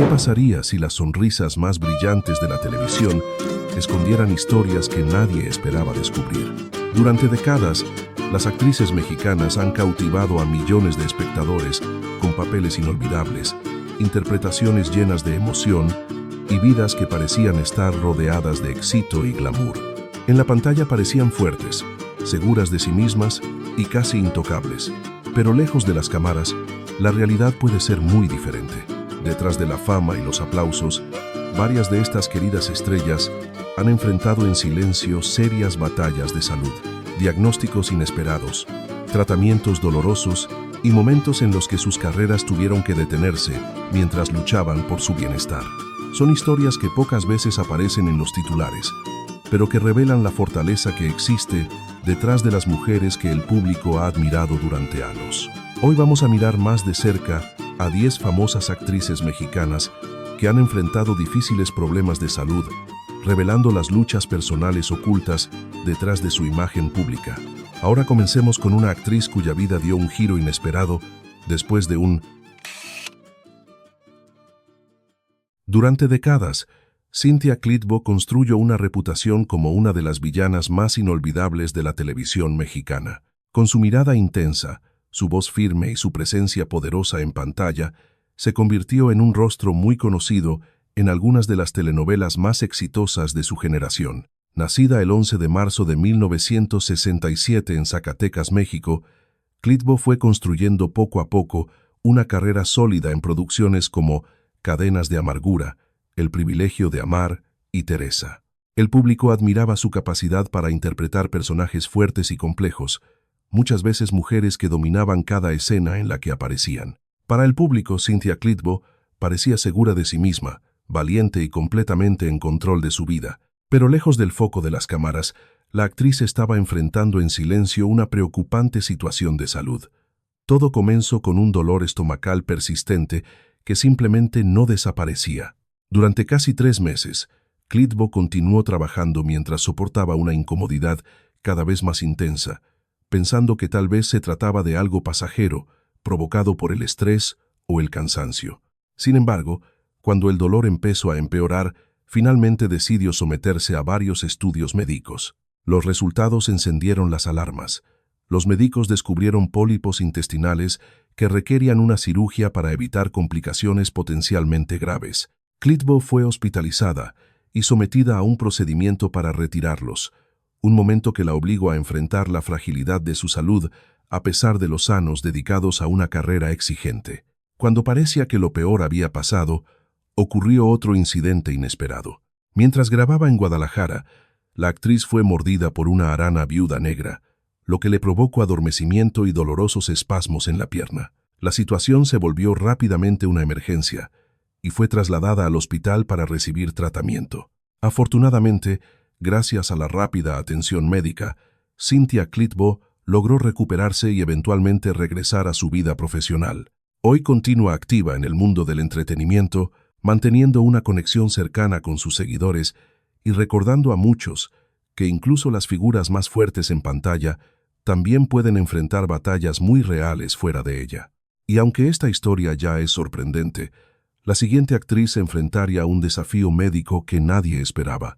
¿Qué pasaría si las sonrisas más brillantes de la televisión escondieran historias que nadie esperaba descubrir? Durante décadas, las actrices mexicanas han cautivado a millones de espectadores con papeles inolvidables, interpretaciones llenas de emoción y vidas que parecían estar rodeadas de éxito y glamour. En la pantalla parecían fuertes, seguras de sí mismas y casi intocables. Pero lejos de las cámaras, la realidad puede ser muy diferente. Detrás de la fama y los aplausos, varias de estas queridas estrellas han enfrentado en silencio serias batallas de salud, diagnósticos inesperados, tratamientos dolorosos y momentos en los que sus carreras tuvieron que detenerse mientras luchaban por su bienestar. Son historias que pocas veces aparecen en los titulares, pero que revelan la fortaleza que existe detrás de las mujeres que el público ha admirado durante años. Hoy vamos a mirar más de cerca a 10 famosas actrices mexicanas que han enfrentado difíciles problemas de salud, revelando las luchas personales ocultas detrás de su imagen pública. Ahora comencemos con una actriz cuya vida dio un giro inesperado después de un... Durante décadas, Cynthia Clitbo construyó una reputación como una de las villanas más inolvidables de la televisión mexicana. Con su mirada intensa, su voz firme y su presencia poderosa en pantalla, se convirtió en un rostro muy conocido en algunas de las telenovelas más exitosas de su generación. Nacida el 11 de marzo de 1967 en Zacatecas, México, Clitbo fue construyendo poco a poco una carrera sólida en producciones como Cadenas de Amargura, El privilegio de amar y Teresa. El público admiraba su capacidad para interpretar personajes fuertes y complejos, muchas veces mujeres que dominaban cada escena en la que aparecían. Para el público, Cynthia Clitbo parecía segura de sí misma, valiente y completamente en control de su vida. Pero lejos del foco de las cámaras, la actriz estaba enfrentando en silencio una preocupante situación de salud. Todo comenzó con un dolor estomacal persistente que simplemente no desaparecía. Durante casi 3 meses, Clitbo continuó trabajando mientras soportaba una incomodidad cada vez más intensa, pensando que tal vez se trataba de algo pasajero, provocado por el estrés o el cansancio. Sin embargo, cuando el dolor empezó a empeorar, finalmente decidió someterse a varios estudios médicos. Los resultados encendieron las alarmas. Los médicos descubrieron pólipos intestinales que requerían una cirugía para evitar complicaciones potencialmente graves. Clitbo fue hospitalizada y sometida a un procedimiento para retirarlos, un momento que la obligó a enfrentar la fragilidad de su salud a pesar de los años dedicados a una carrera exigente. Cuando parecía que lo peor había pasado, ocurrió otro incidente inesperado. Mientras grababa en Guadalajara, la actriz fue mordida por una arana viuda negra, lo que le provocó adormecimiento y dolorosos espasmos en la pierna. La situación se volvió rápidamente una emergencia y fue trasladada al hospital para recibir tratamiento. Afortunadamente, gracias a la rápida atención médica, Cynthia Clitbo logró recuperarse y eventualmente regresar a su vida profesional. Hoy continúa activa en el mundo del entretenimiento, manteniendo una conexión cercana con sus seguidores y recordando a muchos que incluso las figuras más fuertes en pantalla también pueden enfrentar batallas muy reales fuera de ella. Y aunque esta historia ya es sorprendente, la siguiente actriz enfrentaría un desafío médico que nadie esperaba.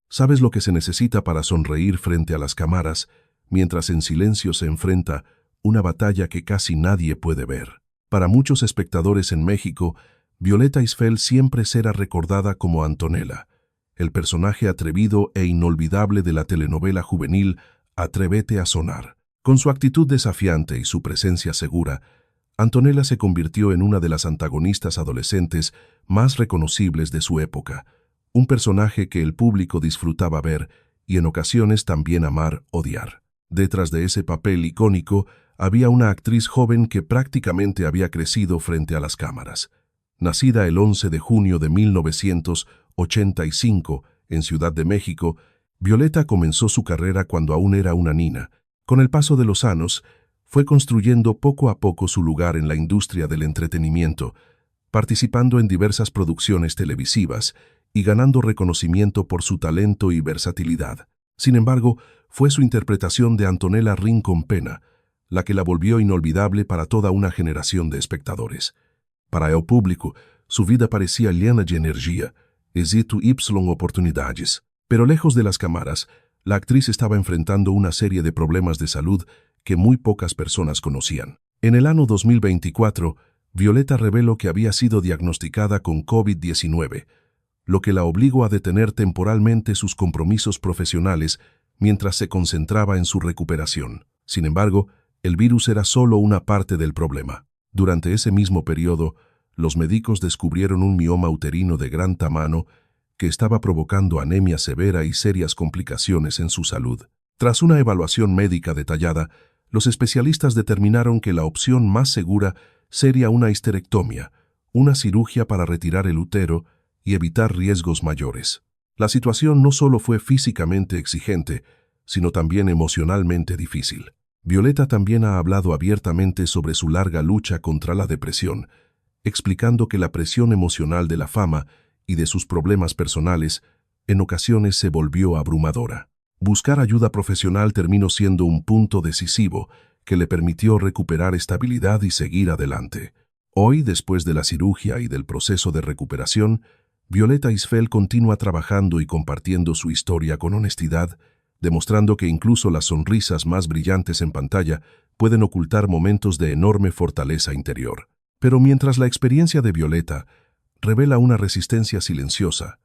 ¿Sabes lo que se necesita para sonreír frente a las cámaras, mientras en silencio se enfrenta una batalla que casi nadie puede ver? Para muchos espectadores en México, Violeta Isfel siempre será recordada como Antonella, el personaje atrevido e inolvidable de la telenovela juvenil Atrévete a sonar. Con su actitud desafiante y su presencia segura, Antonella se convirtió en una de las antagonistas adolescentes más reconocibles de su época, un personaje que el público disfrutaba ver y en ocasiones también amar, odiar. Detrás de ese papel icónico había una actriz joven que prácticamente había crecido frente a las cámaras. Nacida el 11 de junio de 1985 en Ciudad de México, Violeta comenzó su carrera cuando aún era una niña. Con el paso de los años, fue construyendo poco a poco su lugar en la industria del entretenimiento, participando en diversas producciones televisivas y ganando reconocimiento por su talento y versatilidad. Sin embargo, fue su interpretación de Antonella Rincón Pena la que la volvió inolvidable para toda una generación de espectadores. Para el público, su vida parecía llena de energía, éxito y oportunidades. Pero lejos de las cámaras, la actriz estaba enfrentando una serie de problemas de salud que muy pocas personas conocían. En el año 2024, Violeta reveló que había sido diagnosticada con COVID-19, lo que la obligó a detener temporalmente sus compromisos profesionales mientras se concentraba en su recuperación. Sin embargo, el virus era solo una parte del problema. Durante ese mismo periodo, los médicos descubrieron un mioma uterino de gran tamaño que estaba provocando anemia severa y serias complicaciones en su salud. Tras una evaluación médica detallada, los especialistas determinaron que la opción más segura sería una histerectomía, una cirugía para retirar el útero y evitar riesgos mayores. La situación no solo fue físicamente exigente, sino también emocionalmente difícil. Violeta también ha hablado abiertamente sobre su larga lucha contra la depresión, explicando que la presión emocional de la fama y de sus problemas personales en ocasiones se volvió abrumadora. Buscar ayuda profesional terminó siendo un punto decisivo que le permitió recuperar estabilidad y seguir adelante. Hoy, después de la cirugía y del proceso de recuperación, Violeta Isfel continúa trabajando y compartiendo su historia con honestidad, demostrando que incluso las sonrisas más brillantes en pantalla pueden ocultar momentos de enorme fortaleza interior. Pero mientras la experiencia de Violeta revela una resistencia silenciosa,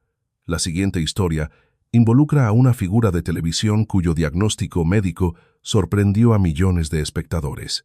la siguiente historia involucra a una figura de televisión cuyo diagnóstico médico sorprendió a millones de espectadores.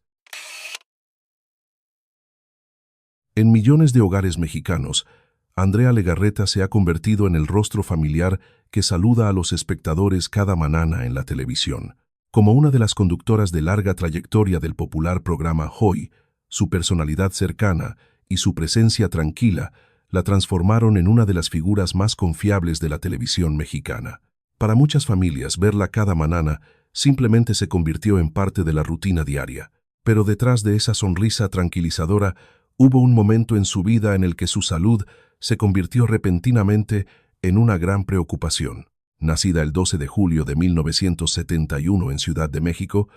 En millones de hogares mexicanos, Andrea Legarreta se ha convertido en el rostro familiar que saluda a los espectadores cada mañana en la televisión. Como una de las conductoras de larga trayectoria del popular programa Hoy, su personalidad cercana y su presencia tranquila la transformaron en una de las figuras más confiables de la televisión mexicana. Para muchas familias, verla cada mañana simplemente se convirtió en parte de la rutina diaria. Pero detrás de esa sonrisa tranquilizadora, hubo un momento en su vida en el que su salud se convirtió repentinamente en una gran preocupación. Nacida el 12 de julio de 1971 en Ciudad de México,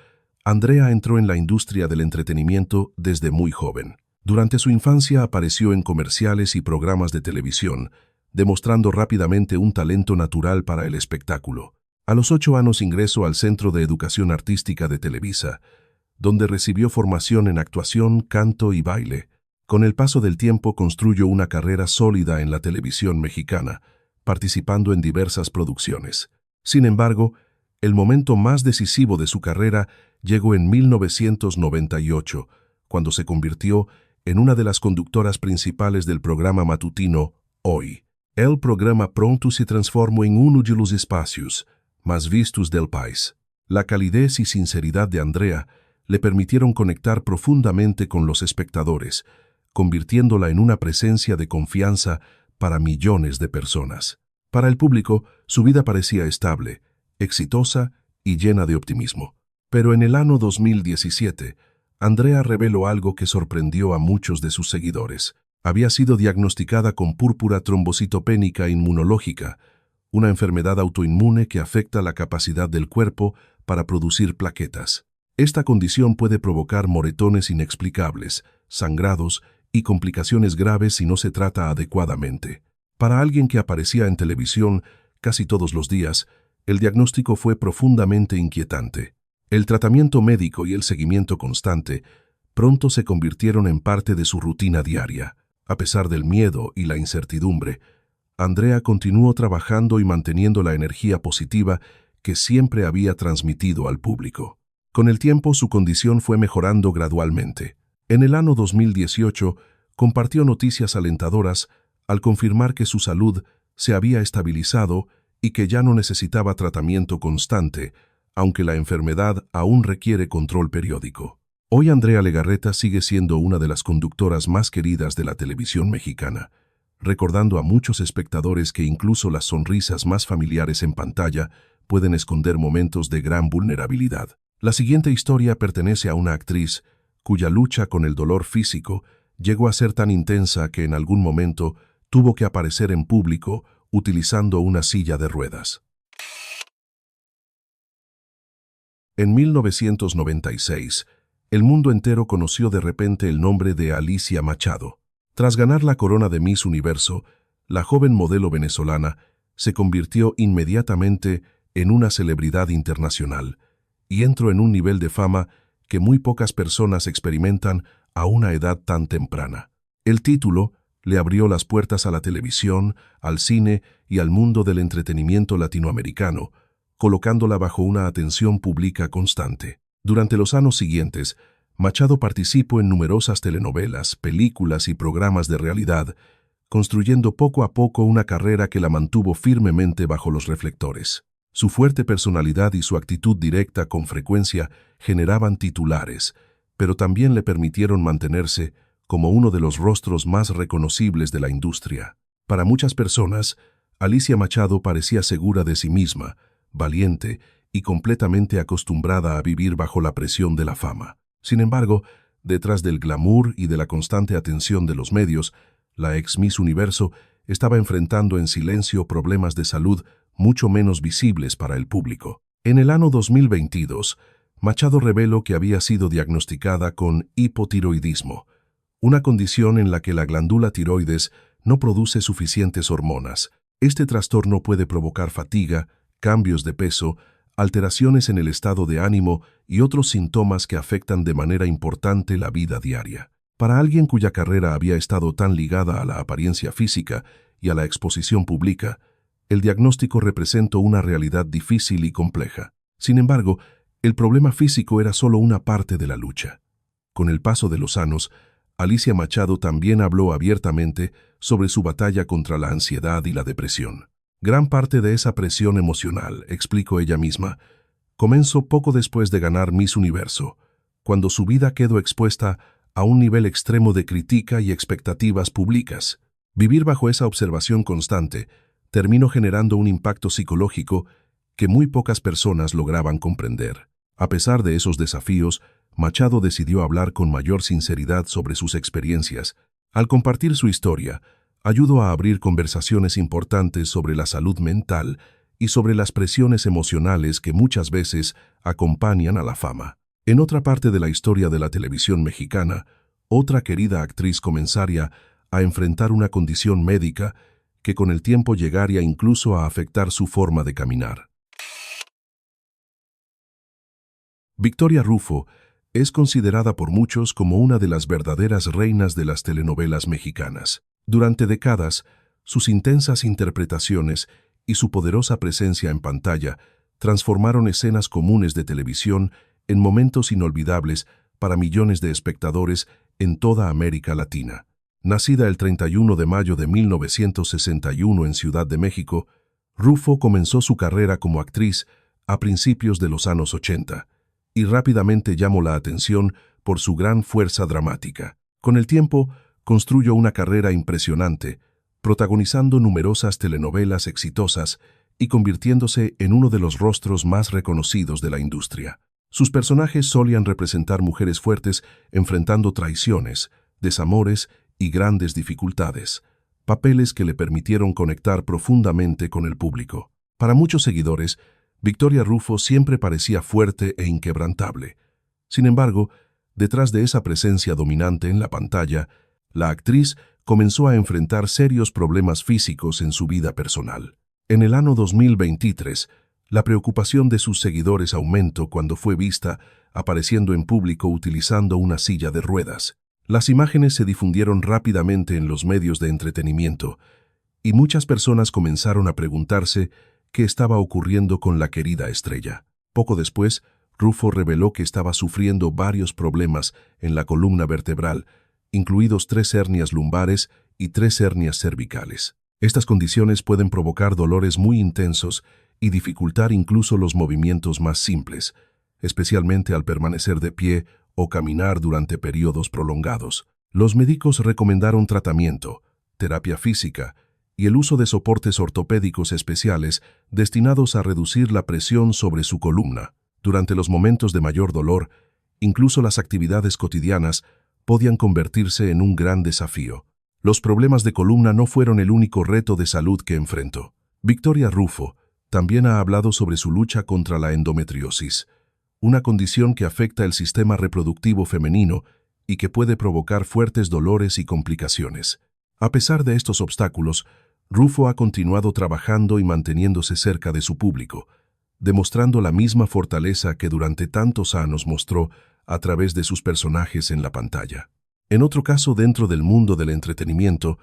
Andrea entró en la industria del entretenimiento desde muy joven. Durante su infancia apareció en comerciales y programas de televisión, demostrando rápidamente un talento natural para el espectáculo. A los 8 años ingresó al Centro de Educación Artística de Televisa, donde recibió formación en actuación, canto y baile. Con el paso del tiempo construyó una carrera sólida en la televisión mexicana, participando en diversas producciones. Sin embargo, el momento más decisivo de su carrera llegó en 1998, cuando se convirtió en una de las conductoras principales del programa matutino Hoy. El programa pronto se transformó en uno de los espacios más vistos del país. La calidez y sinceridad de Andrea le permitieron conectar profundamente con los espectadores, convirtiéndola en una presencia de confianza para millones de personas. Para el público, su vida parecía estable, exitosa y llena de optimismo. Pero en el año 2017, Andrea reveló algo que sorprendió a muchos de sus seguidores. Había sido diagnosticada con púrpura trombocitopénica inmunológica, una enfermedad autoinmune que afecta la capacidad del cuerpo para producir plaquetas. Esta condición puede provocar moretones inexplicables, sangrados y complicaciones graves si no se trata adecuadamente. Para alguien que aparecía en televisión casi todos los días, el diagnóstico fue profundamente inquietante. El tratamiento médico y el seguimiento constante pronto se convirtieron en parte de su rutina diaria. A pesar del miedo y la incertidumbre, Andrea continuó trabajando y manteniendo la energía positiva que siempre había transmitido al público. Con el tiempo, su condición fue mejorando gradualmente. En el año 2018, compartió noticias alentadoras al confirmar que su salud se había estabilizado y que ya no necesitaba tratamiento constante, aunque la enfermedad aún requiere control periódico. Hoy Andrea Legarreta sigue siendo una de las conductoras más queridas de la televisión mexicana, recordando a muchos espectadores que incluso las sonrisas más familiares en pantalla pueden esconder momentos de gran vulnerabilidad. La siguiente historia pertenece a una actriz cuya lucha con el dolor físico llegó a ser tan intensa que en algún momento tuvo que aparecer en público utilizando una silla de ruedas. En 1996, el mundo entero conoció de repente el nombre de Alicia Machado. Tras ganar la corona de Miss Universo, la joven modelo venezolana se convirtió inmediatamente en una celebridad internacional y entró en un nivel de fama que muy pocas personas experimentan a una edad tan temprana. El título le abrió las puertas a la televisión, al cine y al mundo del entretenimiento latinoamericano, colocándola bajo una atención pública constante. Durante los años siguientes, Machado participó en numerosas telenovelas, películas y programas de realidad, construyendo poco a poco una carrera que la mantuvo firmemente bajo los reflectores. Su fuerte personalidad y su actitud directa con frecuencia generaban titulares, pero también le permitieron mantenerse como uno de los rostros más reconocibles de la industria. Para muchas personas, Alicia Machado parecía segura de sí misma, valiente y completamente acostumbrada a vivir bajo la presión de la fama. Sin embargo, detrás del glamour y de la constante atención de los medios, la ex Miss Universo estaba enfrentando en silencio problemas de salud mucho menos visibles para el público. En el año 2022, Machado reveló que había sido diagnosticada con hipotiroidismo, una condición en la que la glándula tiroides no produce suficientes hormonas. Este trastorno puede provocar fatiga, cambios de peso, alteraciones en el estado de ánimo y otros síntomas que afectan de manera importante la vida diaria. Para alguien cuya carrera había estado tan ligada a la apariencia física y a la exposición pública, el diagnóstico representó una realidad difícil y compleja. Sin embargo, el problema físico era solo una parte de la lucha. Con el paso de los años, Alicia Machado también habló abiertamente sobre su batalla contra la ansiedad y la depresión. Gran parte de esa presión emocional, explicó ella misma, comenzó poco después de ganar Miss Universo, cuando su vida quedó expuesta a un nivel extremo de crítica y expectativas públicas. Vivir bajo esa observación constante terminó generando un impacto psicológico que muy pocas personas lograban comprender. A pesar de esos desafíos, Machado decidió hablar con mayor sinceridad sobre sus experiencias. Al compartir su historia, ayudó a abrir conversaciones importantes sobre la salud mental y sobre las presiones emocionales que muchas veces acompañan a la fama. En otra parte de la historia de la televisión mexicana, otra querida actriz comenzaría a enfrentar una condición médica que con el tiempo llegaría incluso a afectar su forma de caminar. Victoria Rufo es considerada por muchos como una de las verdaderas reinas de las telenovelas mexicanas. Durante décadas, sus intensas interpretaciones y su poderosa presencia en pantalla transformaron escenas comunes de televisión en momentos inolvidables para millones de espectadores en toda América Latina. Nacida el 31 de mayo de 1961 en Ciudad de México, Rufo comenzó su carrera como actriz a principios de los años 80 y rápidamente llamó la atención por su gran fuerza dramática. Con el tiempo, construyó una carrera impresionante, protagonizando numerosas telenovelas exitosas y convirtiéndose en uno de los rostros más reconocidos de la industria. Sus personajes solían representar mujeres fuertes enfrentando traiciones, desamores y grandes dificultades, papeles que le permitieron conectar profundamente con el público. Para muchos seguidores, Victoria Rufo siempre parecía fuerte e inquebrantable. Sin embargo, detrás de esa presencia dominante en la pantalla, la actriz comenzó a enfrentar serios problemas físicos en su vida personal. En el año 2023, la preocupación de sus seguidores aumentó cuando fue vista apareciendo en público utilizando una silla de ruedas. Las imágenes se difundieron rápidamente en los medios de entretenimiento y muchas personas comenzaron a preguntarse qué estaba ocurriendo con la querida estrella. Poco después, Rufo reveló que estaba sufriendo varios problemas en la columna vertebral, incluidos 3 hernias lumbares y 3 hernias cervicales. Estas condiciones pueden provocar dolores muy intensos y dificultar incluso los movimientos más simples, especialmente al permanecer de pie o caminar durante periodos prolongados. Los médicos recomendaron tratamiento, terapia física y el uso de soportes ortopédicos especiales destinados a reducir la presión sobre su columna. Durante los momentos de mayor dolor, incluso las actividades cotidianas podían convertirse en un gran desafío. Los problemas de columna no fueron el único reto de salud que enfrentó. Victoria Rufo también ha hablado sobre su lucha contra la endometriosis, una condición que afecta el sistema reproductivo femenino y que puede provocar fuertes dolores y complicaciones. A pesar de estos obstáculos, Rufo ha continuado trabajando y manteniéndose cerca de su público, demostrando la misma fortaleza que durante tantos años mostró a través de sus personajes en la pantalla. En otro caso, dentro del mundo del entretenimiento,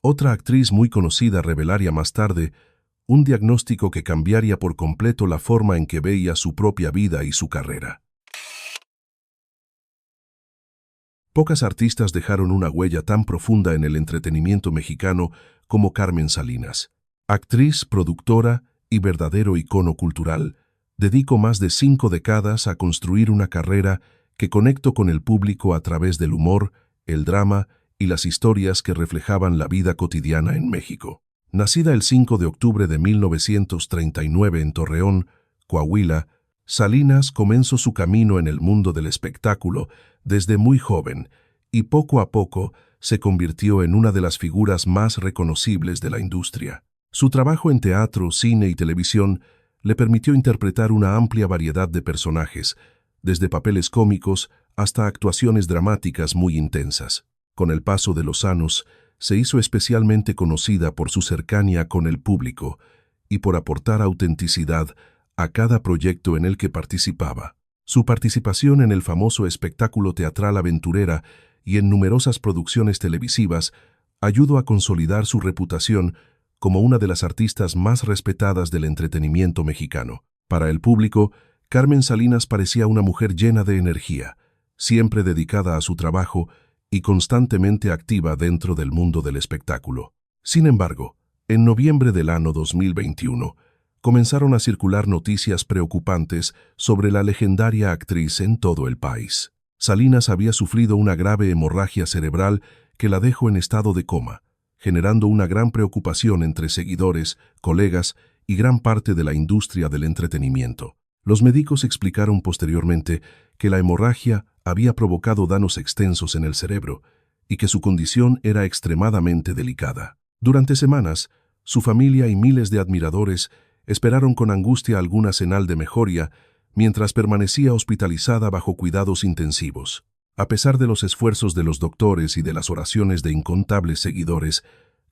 otra actriz muy conocida revelaría más tarde un diagnóstico que cambiaría por completo la forma en que veía su propia vida y su carrera. Pocas artistas dejaron una huella tan profunda en el entretenimiento mexicano como Carmen Salinas. Actriz, productora y verdadero icono cultural, dedicó más de 5 décadas a construir una carrera que conectó con el público a través del humor, el drama y las historias que reflejaban la vida cotidiana en México. Nacida el 5 de octubre de 1939 en Torreón, Coahuila, Salinas comenzó su camino en el mundo del espectáculo desde muy joven y poco a poco se convirtió en una de las figuras más reconocibles de la industria. Su trabajo en teatro, cine y televisión le permitió interpretar una amplia variedad de personajes, desde papeles cómicos hasta actuaciones dramáticas muy intensas. Con el paso de los años, se hizo especialmente conocida por su cercanía con el público y por aportar autenticidad a cada proyecto en el que participaba. Su participación en el famoso espectáculo teatral Aventurera y en numerosas producciones televisivas ayudó a consolidar su reputación como una de las artistas más respetadas del entretenimiento mexicano. Para el público, Carmen Salinas parecía una mujer llena de energía, siempre dedicada a su trabajo y constantemente activa dentro del mundo del espectáculo. Sin embargo, en noviembre del año 2021, comenzaron a circular noticias preocupantes sobre la legendaria actriz en todo el país. Salinas había sufrido una grave hemorragia cerebral que la dejó en estado de coma, generando una gran preocupación entre seguidores, colegas y gran parte de la industria del entretenimiento. Los médicos explicaron posteriormente que la hemorragia había provocado daños extensos en el cerebro y que su condición era extremadamente delicada. Durante semanas, su familia y miles de admiradores esperaron con angustia alguna señal de mejoría mientras permanecía hospitalizada bajo cuidados intensivos. A pesar de los esfuerzos de los doctores y de las oraciones de incontables seguidores,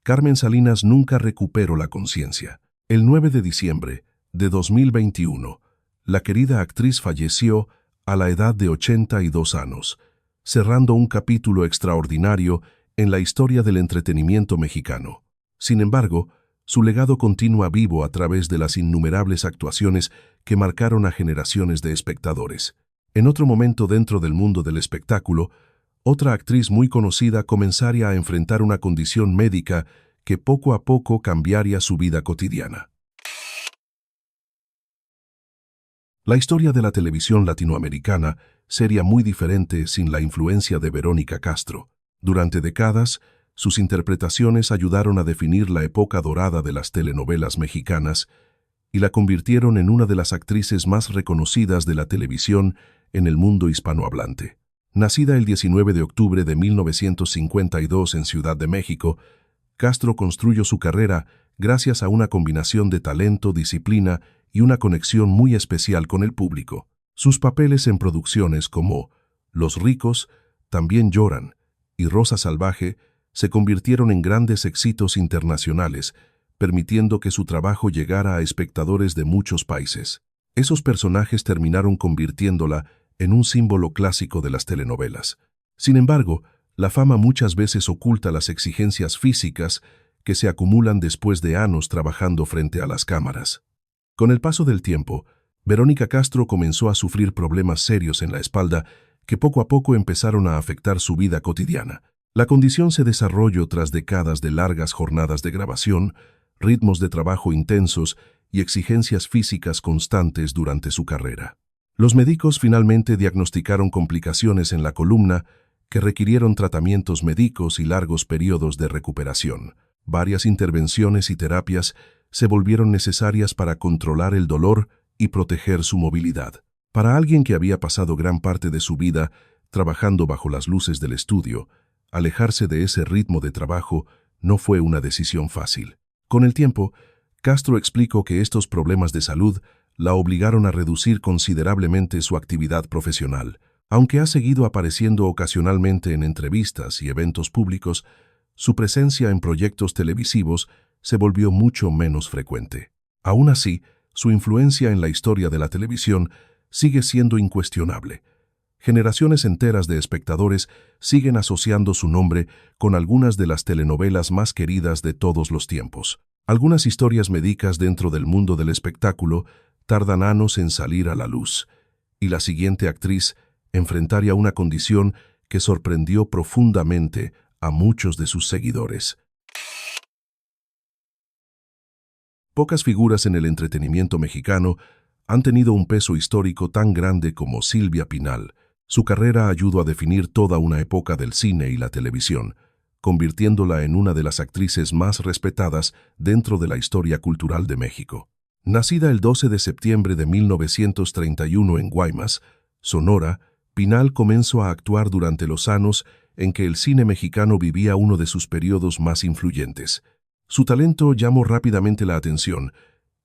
Carmen Salinas nunca recuperó la conciencia. El 9 de diciembre de 2021, la querida actriz falleció a la edad de 82 años, cerrando un capítulo extraordinario en la historia del entretenimiento mexicano. Sin embargo, su legado continúa vivo a través de las innumerables actuaciones que marcaron a generaciones de espectadores. En otro momento dentro del mundo del espectáculo, otra actriz muy conocida comenzaría a enfrentar una condición médica que poco a poco cambiaría su vida cotidiana. La historia de la televisión latinoamericana sería muy diferente sin la influencia de Verónica Castro. Durante décadas, sus interpretaciones ayudaron a definir la época dorada de las telenovelas mexicanas y la convirtieron en una de las actrices más reconocidas de la televisión en el mundo hispanohablante. Nacida el 19 de octubre de 1952 en Ciudad de México, Castro construyó su carrera gracias a una combinación de talento, disciplina y una conexión muy especial con el público. Sus papeles en producciones como Los ricos, También lloran y Rosa salvaje se convirtieron en grandes éxitos internacionales, permitiendo que su trabajo llegara a espectadores de muchos países. Esos personajes terminaron convirtiéndola en un símbolo clásico de las telenovelas. Sin embargo, la fama muchas veces oculta las exigencias físicas que se acumulan después de años trabajando frente a las cámaras. Con el paso del tiempo, Verónica Castro comenzó a sufrir problemas serios en la espalda que poco a poco empezaron a afectar su vida cotidiana. La condición se desarrolló tras décadas de largas jornadas de grabación, ritmos de trabajo intensos y exigencias físicas constantes durante su carrera. Los médicos finalmente diagnosticaron complicaciones en la columna que requirieron tratamientos médicos y largos periodos de recuperación. Varias intervenciones y terapias se volvieron necesarias para controlar el dolor y proteger su movilidad. Para alguien que había pasado gran parte de su vida trabajando bajo las luces del estudio, alejarse de ese ritmo de trabajo no fue una decisión fácil. Con el tiempo, Castro explicó que estos problemas de salud la obligaron a reducir considerablemente su actividad profesional. Aunque ha seguido apareciendo ocasionalmente en entrevistas y eventos públicos, su presencia en proyectos televisivos se volvió mucho menos frecuente. Aún así, su influencia en la historia de la televisión sigue siendo incuestionable. Generaciones enteras de espectadores siguen asociando su nombre con algunas de las telenovelas más queridas de todos los tiempos. Algunas historias médicas dentro del mundo del espectáculo tardan años en salir a la luz, y la siguiente actriz enfrentaría una condición que sorprendió profundamente a muchos de sus seguidores. Pocas figuras en el entretenimiento mexicano han tenido un peso histórico tan grande como Silvia Pinal. Su carrera ayudó a definir toda una época del cine y la televisión, convirtiéndola en una de las actrices más respetadas dentro de la historia cultural de México. Nacida el 12 de septiembre de 1931 en Guaymas, Sonora, Pinal comenzó a actuar durante los años en que el cine mexicano vivía uno de sus periodos más influyentes. Su talento llamó rápidamente la atención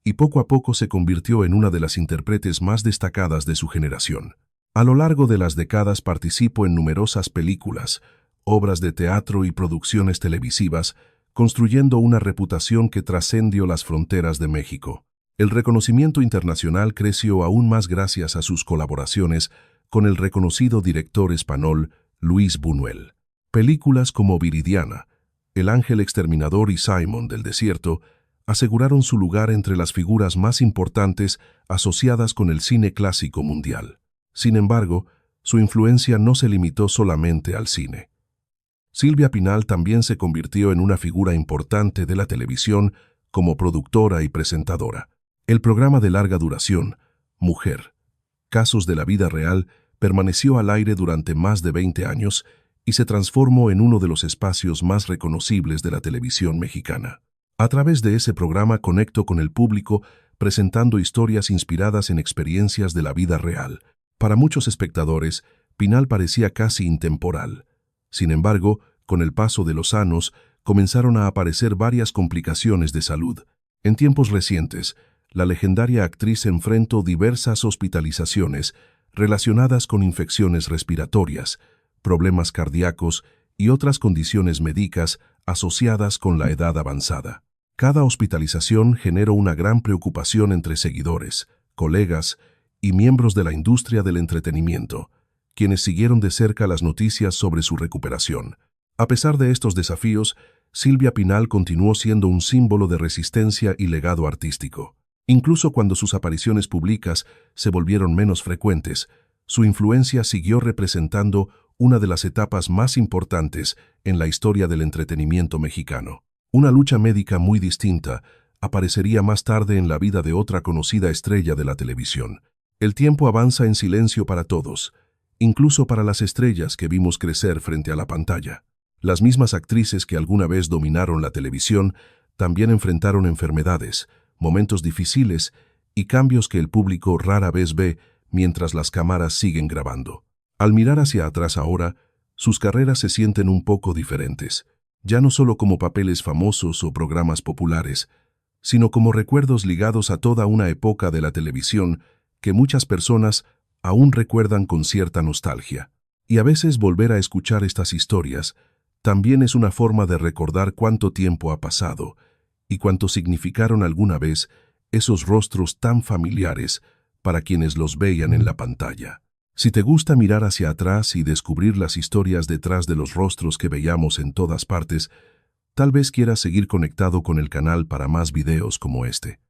y poco a poco se convirtió en una de las intérpretes más destacadas de su generación. A lo largo de las décadas participó en numerosas películas, obras de teatro y producciones televisivas, construyendo una reputación que trascendió las fronteras de México. El reconocimiento internacional creció aún más gracias a sus colaboraciones con el reconocido director español Luis Buñuel. Películas como Viridiana, El Ángel Exterminador y Simón del Desierto aseguraron su lugar entre las figuras más importantes asociadas con el cine clásico mundial. Sin embargo, su influencia no se limitó solamente al cine. Silvia Pinal también se convirtió en una figura importante de la televisión como productora y presentadora. El programa de larga duración, Mujer, Casos de la Vida Real, permaneció al aire durante más de 20 años y se transformó en uno de los espacios más reconocibles de la televisión mexicana. A través de ese programa conectó con el público presentando historias inspiradas en experiencias de la vida real. Para muchos espectadores, Pinal parecía casi intemporal. Sin embargo, con el paso de los años, comenzaron a aparecer varias complicaciones de salud. En tiempos recientes, la legendaria actriz enfrentó diversas hospitalizaciones relacionadas con infecciones respiratorias, problemas cardíacos y otras condiciones médicas asociadas con la edad avanzada. Cada hospitalización generó una gran preocupación entre seguidores, colegas y miembros de la industria del entretenimiento, quienes siguieron de cerca las noticias sobre su recuperación. A pesar de estos desafíos, Silvia Pinal continuó siendo un símbolo de resistencia y legado artístico. Incluso cuando sus apariciones públicas se volvieron menos frecuentes, su influencia siguió representando una de las etapas más importantes en la historia del entretenimiento mexicano. Una lucha médica muy distinta aparecería más tarde en la vida de otra conocida estrella de la televisión. El tiempo avanza en silencio para todos, incluso para las estrellas que vimos crecer frente a la pantalla. Las mismas actrices que alguna vez dominaron la televisión también enfrentaron enfermedades, momentos difíciles y cambios que el público rara vez ve mientras las cámaras siguen grabando. Al mirar hacia atrás ahora, sus carreras se sienten un poco diferentes, ya no solo como papeles famosos o programas populares, sino como recuerdos ligados a toda una época de la televisión que muchas personas aún recuerdan con cierta nostalgia. Y a veces volver a escuchar estas historias también es una forma de recordar cuánto tiempo ha pasado y cuánto significaron alguna vez esos rostros tan familiares para quienes los veían en la pantalla. Si te gusta mirar hacia atrás y descubrir las historias detrás de los rostros que veíamos en todas partes, tal vez quieras seguir conectado con el canal para más videos como este.